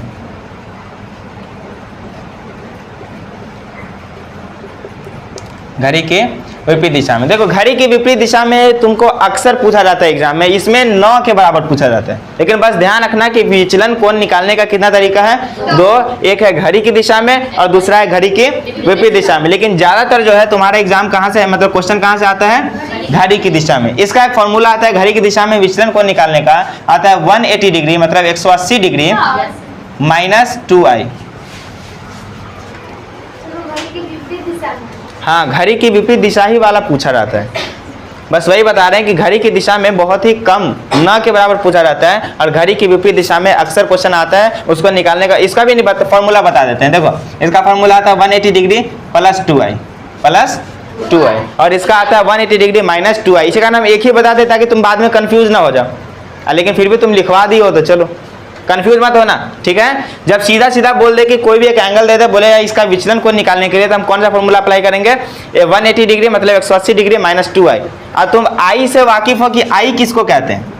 घड़ी के विपरीत दिशा में। देखो घड़ी की विपरीत दिशा में तुमको अक्सर पूछा जाता है एग्जाम में, इसमें 9 के बराबर पूछा जाता है। लेकिन बस ध्यान रखना कि विचलन कोण निकालने का कितना तरीका है, 2, एक है घड़ी की दिशा में और दूसरा है घड़ी की विपरीत दिशा में। लेकिन ज्यादातर जो है तुम्हारा एग्जाम कहाँ से, मतलब क्वेश्चन कहाँ से आता है, घड़ी की दिशा में। इसका एक फॉर्मूला आता है घड़ी की दिशा में विचलन कोण निकालने का, आता है 180 डिग्री मतलब 180 डिग्री माइनस 2i। हाँ, घड़ी की विपरीत दिशा ही वाला पूछा जाता है। बस वही बता रहे हैं कि घड़ी की दिशा में बहुत ही कम, न के बराबर पूछा जाता है, और घड़ी की विपरीत दिशा में अक्सर क्वेश्चन आता है, उसको निकालने का इसका भी फॉर्मूला बता देते हैं। देखो इसका फॉर्मूला आता है 180 डिग्री प्लस 2i, और इसका आता है 180 डिग्री माइनस 2i। इसी कारण हम एक ही बता दें ताकि तुम बाद में कंफ्यूज ना हो जाओ। लेकिन फिर भी तुम लिखवा दी हो तो चलो, कंफ्यूज मत होना, ठीक है। जब सीधा सीधा बोल दे कि कोई भी एक एंगल दे दे, बोले इसका विचलन को निकालने के लिए, तो हम कौन सा फॉर्मूला अप्लाई करेंगे, 180 डिग्री मतलब 180 डिग्री माइनस 2i। अब तुम आई से वाकिफ हो कि आई किसको कहते हैं,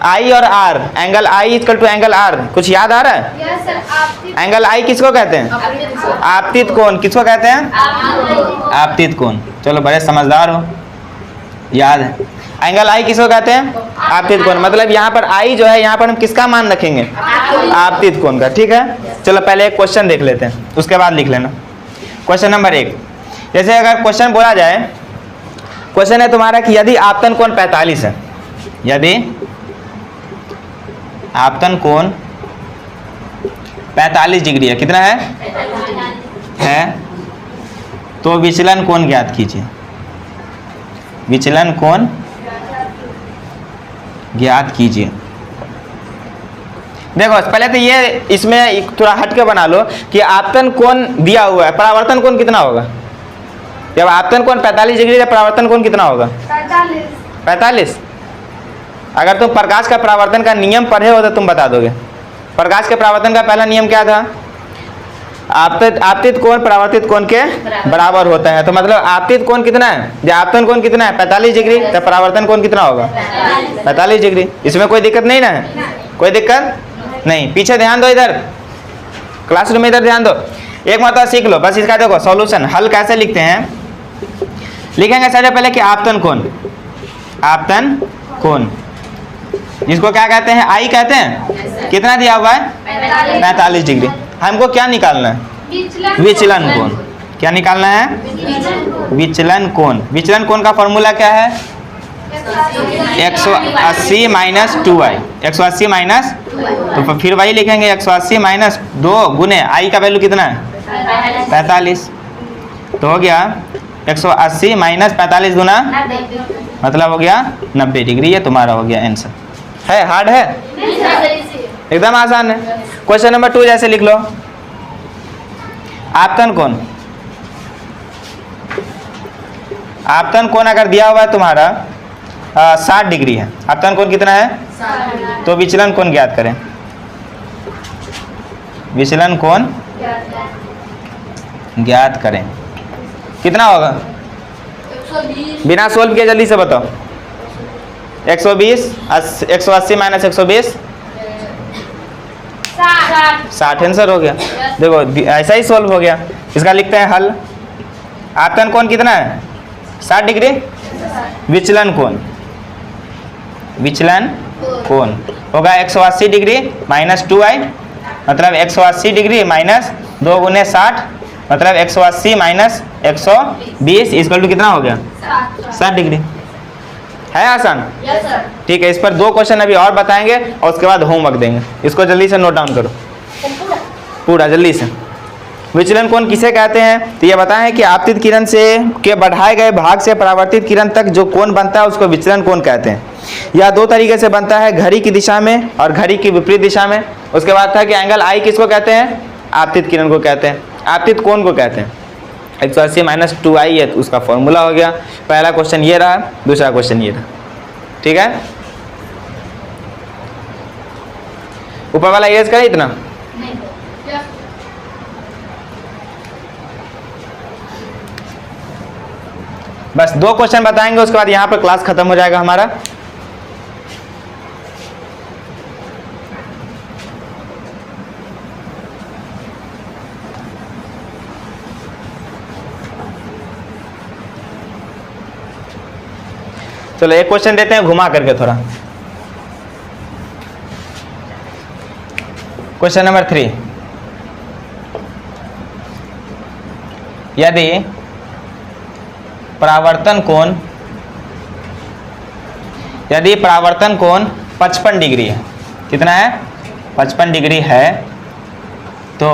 आई और R, angle I equal to angle R, कुछ याद आ रहा है? Yes sir. एंगल आई किसको कहते हैं, आपतित कोण। किसको कहते हैं, आपतित कोण। चलो बड़े समझदार हो, याद है। एंगल आई किसको कहते हैं, आपतित कोण। मतलब यहाँ पर आई जो है, यहाँ पर हम किसका मान रखेंगे, आपतित कोण का, ठीक है। चलो पहले एक क्वेश्चन देख लेते हैं, उसके बाद लिख लेना। क्वेश्चन नंबर 1, जैसे अगर क्वेश्चन बोला जाए, क्वेश्चन है तुम्हारा कि यदि आपतन कोण 45 है, यदि आपतन कोण 45 डिग्री है, कितना है, तो विचलन कोण ज्ञात कीजिए। विचलन कोण ज्ञात कीजिए। देखो पहले तो ये इसमें थोड़ा हट के बना लो कि आपतन कोण दिया हुआ है, परावर्तन कोण कितना होगा। जब आपतन कोण 45 डिग्री है, परावर्तन कोण कितना होगा, 45। अगर तुम प्रकाश का परावर्तन का नियम पढ़े हो तो तुम बता दोगे। प्रकाश के परावर्तन का पहला नियम क्या था, आपतित कोण परावर्तित कोण के बराबर होता है। तो मतलब आपतित कोण कितना है, जो आपतन कोण कितना है 45 डिग्री, तो परावर्तन कोण कितना होगा 45 डिग्री। इसमें कोई दिक्कत नहीं ना, कोई दिक्कत नहीं। पीछे ध्यान दो, इधर क्लासरूम में इधर ध्यान दो, एक मतलब सीख लो बस। इसका देखो सॉल्यूशन, हल कैसे लिखते हैं, लिखेंगे सबसे पहले कि आपतन कोण, आपतन कोण जिसको क्या कहते हैं, आई कहते हैं, कितना दिया हुआ है 45 डिग्री। हमको क्या निकालना है, विचलन कोण। क्या निकालना है, विचलन कोण। विचलन कोण का फॉर्मूला क्या है, 180 माइनस 2i, 180 माइनस, तो फिर वही लिखेंगे 180 माइनस 2 गुने आई का वैल्यू कितना है 45, तो हो गया 180 माइनस 45 गुना मतलब हो गया 90 डिग्री। ये तुम्हारा हो गया आंसर। है हार्ड है, एकदम आसान है। क्वेश्चन नंबर 2 जैसे लिख लो, आपतन कोण, आपतन कोण अगर दिया हुआ है तुम्हारा 60 डिग्री है, आपतन कोण कितना है, तो विचलन कोण ज्ञात करें। विचलन कोण ज्ञात करें, कितना होगा, बिना सोल्व किए जल्दी से बताओ। 120, 180 माइनस 120 60 आंसर हो गया। देखो ऐसा ही सोल्व हो गया। इसका लिखते हैं हल। आपतन कोण कितना है 60 डिग्री, विचलन कोण, विचलन कोण होगा 180 डिग्री माइनस 2i मतलब 180 डिग्री माइनस 2 गुने 60 मतलब 180 माइनस 120 इक्वल टू कितना हो गया 60 डिग्री। है आसान, ठीक है। इस पर 2 क्वेश्चन अभी और बताएंगे और उसके बाद होमवर्क देंगे। इसको जल्दी से नोट डाउन करो पूरा जल्दी से। विचलन कोण किसे कहते हैं, तो ये बताएं कि आपतित किरण से के बढ़ाए गए भाग से परावर्तित किरण तक जो कोण बनता है उसको विचलन कोण कहते हैं। यह 2 तरीके से बनता है, घड़ी की दिशा में और घड़ी की विपरीत दिशा में। उसके बाद था कि एंगल आई किसको कहते हैं, आपतित किरण को कहते हैं, आपतित कोण को कहते हैं। 180 माइनस 2i है, तो उसका फॉर्मूला हो गया। पहला क्वेश्चन ये रहा, दूसरा क्वेश्चन ये रहा, ठीक है। ऊपर वाला इरेज करें इतना। बस 2 क्वेश्चन बताएंगे, उसके बाद यहाँ पर क्लास खत्म हो जाएगा हमारा। चलो एक क्वेश्चन देते हैं घुमा करके थोड़ा। क्वेश्चन नंबर 3, यदि परावर्तन कोण 55 डिग्री है, कितना है 55 डिग्री है, तो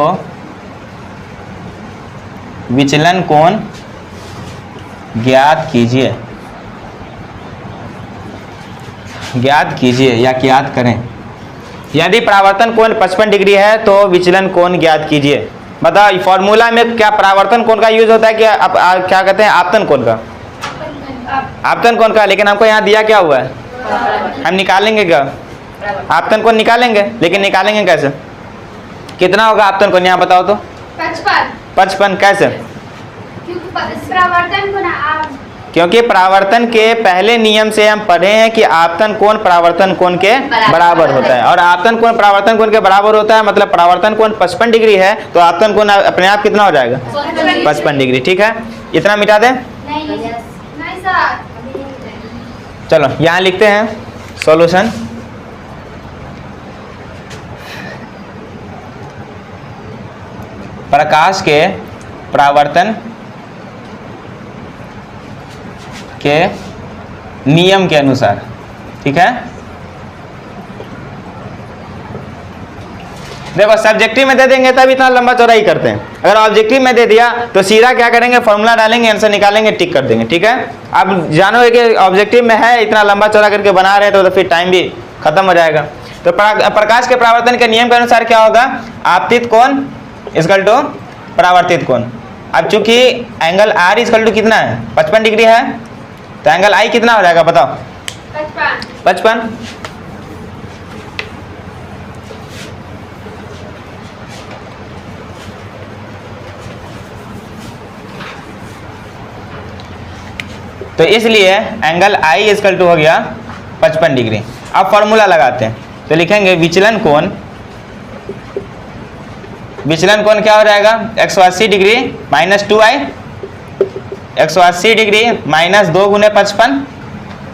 विचलन कोण ज्ञात कीजिए या ज्ञात करें। यदि परावर्तन कोण 55 डिग्री है तो विचलन कोण ज्ञात कीजिए। बताओ फॉर्मूला में क्या परावर्तन कोण का यूज होता है, क्या कहते हैं आपतन कोण का, आपतन कोण का। लेकिन हमको यहाँ दिया क्या हुआ है, हम निकालेंगे क्या, आपतन कोण निकालेंगे, लेकिन निकालेंगे कैसे, कितना होगा आपतन कोण, यहाँ बताओ तो। 55 कैसे, परावर्तन को ना आप क्योंकि परावर्तन के पहले नियम से हम पढ़े हैं कि आपतन कोण परावर्तन कोण के बराबर होता है, और आपतन कोण परावर्तन कोण के बराबर होता है, मतलब परावर्तन कोण 55 डिग्री है तो आपतन कोण अपने आप कितना हो जाएगा 55 डिग्री। ठीक है, इतना मिटा दें। नहीं सर, चलो यहाँ लिखते हैं सॉल्यूशन। प्रकाश के परावर्तन के नियम के अनुसार, ठीक है। देखो सब्जेक्टिव में दे देंगे तब इतना लंबा चौड़ा ही करते हैं, अगर ऑब्जेक्टिव में दे दिया तो सीधा क्या करेंगे, फॉर्मूला डालेंगे, आंसर निकालेंगे, टिक कर देंगे। ठीक है, अब जानोगे कि ऑब्जेक्टिव में है, इतना लंबा चौड़ा करके बना रहे हैं तो फिर टाइम भी खत्म हो जाएगा। तो प्रकाश के परावर्तन के नियम के अनुसार क्या होगा, आपतित कोण इक्वल टू परावर्तित कोण। अब चूंकि एंगल आर इक्वल टू कितना है 55 डिग्री है, तो एंगल आई कितना हो जाएगा बताओ 55। तो इसलिए एंगल आई इक्वल टू हो गया 55 डिग्री। अब फॉर्मूला लगाते हैं तो लिखेंगे विचलन कोण क्या हो जाएगा 180 degree minus 2i, 180 degree minus 2 गुने 55,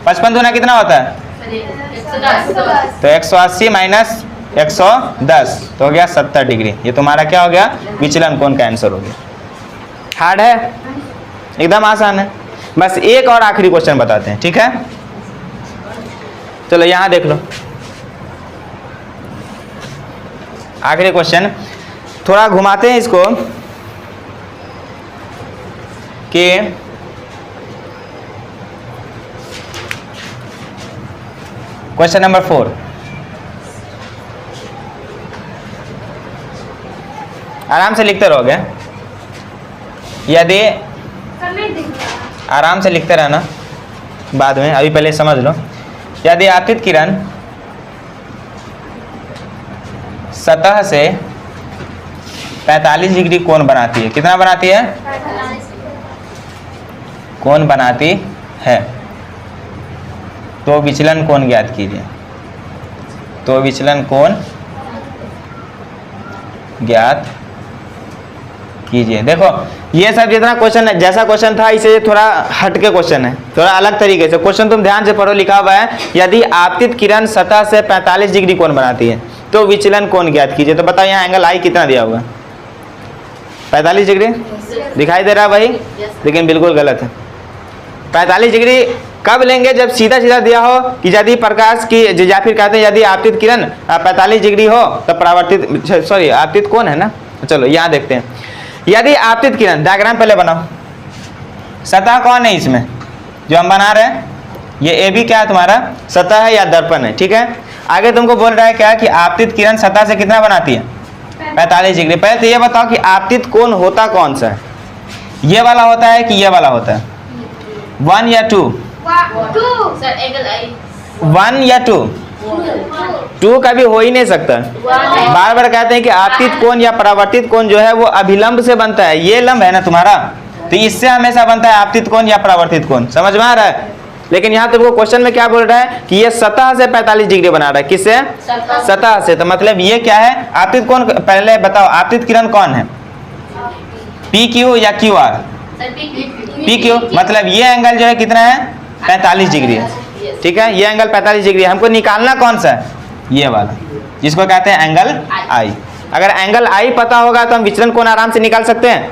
55 दूना कितना होता है 110। तो 180 माइनस 110 तो हो गया 70 डिग्री। ये तुम्हारा क्या हो गया, विचलन कोण का आंसर हो गया। हार्ड है, एकदम आसान है। बस एक और आखिरी क्वेश्चन बताते हैं, ठीक है। चलो यहां देख लो आखिरी क्वेश्चन, थोड़ा घुमाते हैं इसको कि क्वेश्चन नंबर 4, आराम से लिखते रहोगे, यदि आराम से लिखते रहना बाद में, अभी पहले समझ लो। यदि आपतित किरण सतह से 45 डिग्री कोण बनाती है, कितना बनाती है, कोण बनाती है, तो विचलन कोण ज्ञात कीजिए। तो विचलन कोण ज्ञात कीजिए। देखो ये सब जितना क्वेश्चन है, जैसा क्वेश्चन था इसे थोड़ा हटके क्वेश्चन है, थोड़ा अलग तरीके से क्वेश्चन तुम ध्यान से पढ़ो। लिखा हुआ है यदि आपतित किरण सतह से 45 डिग्री कोण बनाती है तो विचलन कोण ज्ञात कीजिए। तो बताओ यहाँ एंगल आई कितना दिया हुआ है 45 डिग्री दिखाई दे रहा है भाई, लेकिन बिल्कुल गलत है। 45 डिग्री कब लेंगे, जब सीधा सीधा दिया हो कि यदि प्रकाश की, या फिर कहते हैं यदि आपतित किरण 45 डिग्री हो तो परावर्तित, सॉरी आपतित कोण है ना। चलो यहाँ देखते हैं, यदि आपतित किरण, डायग्राम पहले बनाओ, सतह कौन है इसमें जो हम बना रहे हैं, ये ए बी क्या है तुम्हारा सतह है या दर्पण है, ठीक है। आगे तुमको बोल रहा है क्या कि आपतित किरण सतह से कितना बनाती है 45 डिग्री। पहले तो ये बताओ कि आपतित कोण होता कौन सा है, ये वाला होता है कि ये वाला होता है, 1 या 2, 1 या 2 कभी हो ही नहीं सकता। बार बार कहते हैं कि आपतित कोण या परावर्तित कोण जो है वो अभिलंब से बनता है, ये लंब है ना तुम्हारा, तो इससे हमेशा बनता है आपतित कोण या परावर्तित कोण। समझ में आ रहा है? लेकिन यहाँ तुमको क्वेश्चन में क्या बोल रहा है कि ये सतह से 45 डिग्री बना रहा है। किससे? सतह से। तो मतलब ये क्या है? आपतित कोण। पहले बताओ आपतित किरण कौन है? पी क्यू या क्यू आर? P Q. मतलब ये एंगल जो है कितना है? 45 डिग्री है। ठीक है, ये एंगल 45 डिग्री है। हमको निकालना कौन सा है? ये वाला, जिसको कहते हैं एंगल आई। अगर एंगल आई पता होगा तो हम विचलन कोण आराम से निकाल सकते हैं,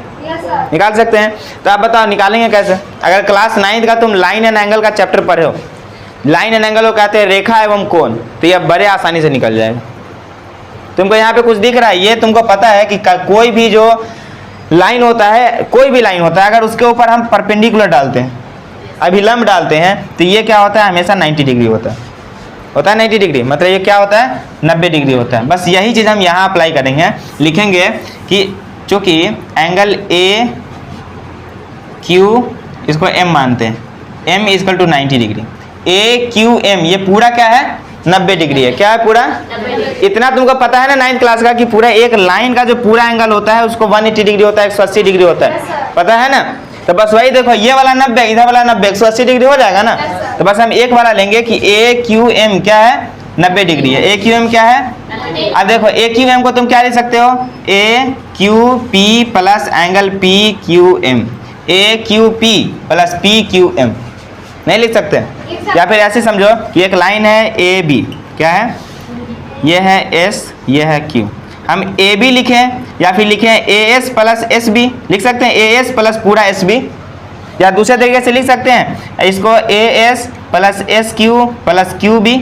निकाल सकते हैं। तो आप बताओ निकालेंगे कैसे? अगर क्लास 9 का तुम लाइन एंड एंगल का चैप्टर पढ़े हो, लाइन एंड एंगल को कहते हैं रेखा एवं कोण, तो ये बड़े आसानी से निकल जाएगा। तुमको यहाँ पे कुछ दिख रहा है, ये तुमको पता है कि कोई भी जो लाइन होता है, कोई भी लाइन होता है, अगर उसके ऊपर हम परपेंडिकुलर डालते हैं, अभिलंब डालते हैं, तो ये क्या होता है? हमेशा 90 डिग्री होता है 90 डिग्री। मतलब ये क्या होता है? 90 डिग्री होता है। बस यही चीज़ हम यहाँ अप्लाई करेंगे। लिखेंगे कि चूँकि एंगल ए क्यू, इसको एम मानते हैं, M equal to 90 degree. A Q M ये पूरा क्या है? 90 डिग्री है। क्या है? पूरा। इतना तुमको पता है ना 9th क्लास का कि पूरा एक लाइन का जो पूरा एंगल होता है उसको 180 डिग्री होता है, 180 डिग्री होता है। पता है ना? तो बस वही देखो, ये वाला 90, इधर वाला 90, 180 डिग्री हो जाएगा ना। तो बस हम एक वाला लेंगे कि ए क्यू एम क्या है? 90 डिग्री है। ए क्यू एम क्या है? अब देखो ए क्यू एम को तुम क्या लिख सकते हो? A Q P plus angle P Q M. A Q P plus P Q M नहीं लिख सकते? या फिर ऐसे समझो कि एक लाइन है ए बी, क्या है? ये है एस, ये है क्यू। हम ए बी लिखें या फिर लिखें A S plus S B, लिख सकते हैं ए एस प्लस पूरा एस बी। या दूसरे तरीके से लिख सकते हैं इसको A S plus S Q plus Q B,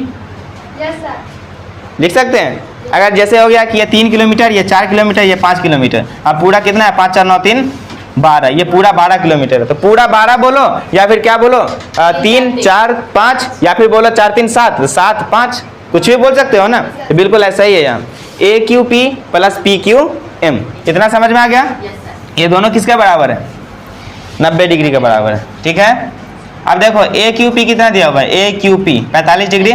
लिख सकते हैं। अगर जैसे हो गया कि ये 3 किलोमीटर, ये 4 किलोमीटर, ये 5 किलोमीटर, अब पूरा कितना है? 5 4 9 3 12, ये पूरा 12 किलोमीटर है। तो पूरा 12 बोलो या फिर क्या बोलो? 3 4 5, या फिर बोलो 4 3 7, 7 5, कुछ भी बोल सकते हो ना। तो बिल्कुल ऐसा ही है यहाँ, A Q P plus P Q M. इतना समझ में आ गया? ये दोनों किसके बराबर है? 90 डिग्री के बराबर है। ठीक है, अब देखो ए क्यू पी कितना दिया हुआ है? A Q P 45 degree,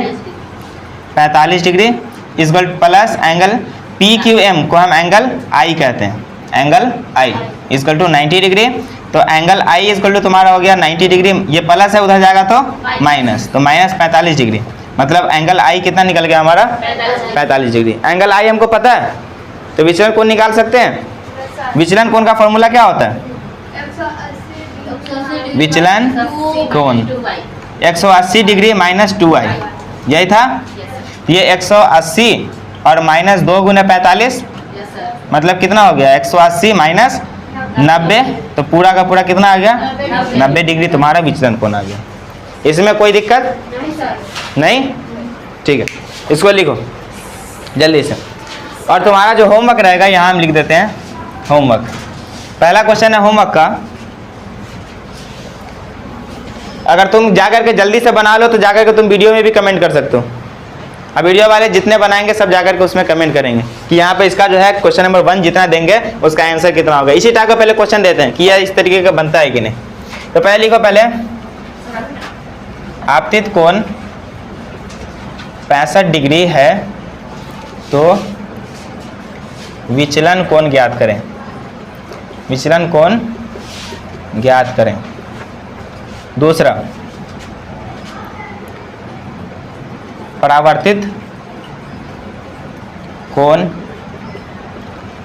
45 degree equal plus angle P Q M को हम एंगल आई कहते हैं, angle I equal to 90 degree. तो एंगल आई इजकल टू तुम्हारा हो गया 90 डिग्री, ये प्लस है उधर जाएगा तो माइनस, तो माइनस 45 डिग्री। मतलब एंगल आई कितना निकल गया हमारा? 45 डिग्री। एंगल आई हमको पता है, तो विचलन कोण निकाल सकते हैं। विचलन कोण का फॉर्मूला क्या होता है? विचलन कोण 180 डिग्री माइनस 2i, यही था। ये 180 और माइनस 2 गुने 45, मतलब कितना हो गया? 180 माइनस 90, तो पूरा का पूरा कितना आ गया? 90 डिग्री तुम्हारा विचलन कोण आ गया। इसमें कोई दिक्कत नहीं? ठीक है, इसको लिखो जल्दी से। और तुम्हारा जो होमवर्क रहेगा यहाँ हम लिख देते हैं होमवर्क। पहला क्वेश्चन है होमवर्क का, अगर तुम जाकर के जल्दी से बना लो तो जाकर के तुम वीडियो में भी कमेंट कर सकते हो। अब वीडियो वाले जितने बनाएंगे सब जाकर के उसमें कमेंट करेंगे कि यहाँ पे इसका जो है क्वेश्चन नंबर 1 जितना देंगे उसका आंसर कितना होगा। इसी टाइप का पहले क्वेश्चन देते हैं कि यह इस तरीके का बनता है कि नहीं। तो पहले लिखो, पहले आपतित कोण 65 डिग्री है तो विचलन कोण ज्ञात करें, विचलन कोण ज्ञात करें। दूसरा, परावर्तित कोण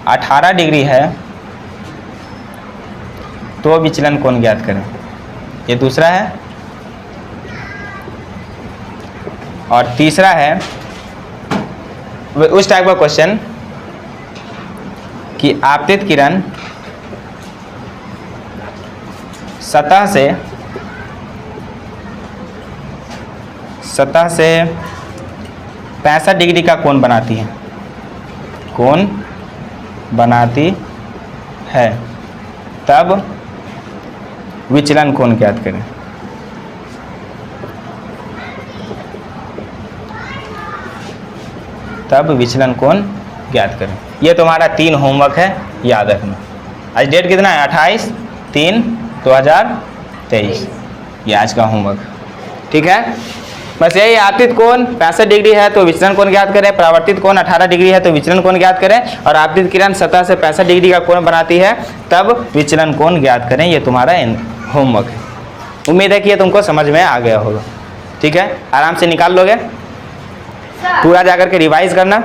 18 डिग्री है तो विचलन कोण ज्ञात करें, ये दूसरा है। और तीसरा है उस टाइप का क्वेश्चन कि आपतित किरण सतह से 65 डिग्री का कोण बनाती है, कोण बनाती है, तब विचलन कोण ज्ञात करें। तब विचलन कोण ज्ञात करें। ये तुम्हारा 3 होमवर्क है, याद रखना। आज डेट कितना है? 28/3/2023, ये आज का होमवर्क। ठीक है, बस यही, आपतित कोण 65 डिग्री है तो विचलन कोण ज्ञात करें, परावर्तित कोण 18 डिग्री है तो विचलन कोण ज्ञात करें, और आपतित किरण सतह से 65 डिग्री का कोण बनाती है तब विचलन कोण ज्ञात करें। ये तुम्हारा होमवर्क है। उम्मीद है कि ये तुमको समझ में आ गया होगा। ठीक है, आराम से निकाल लोगे, सर पूरा जाकर के रिवाइज करना।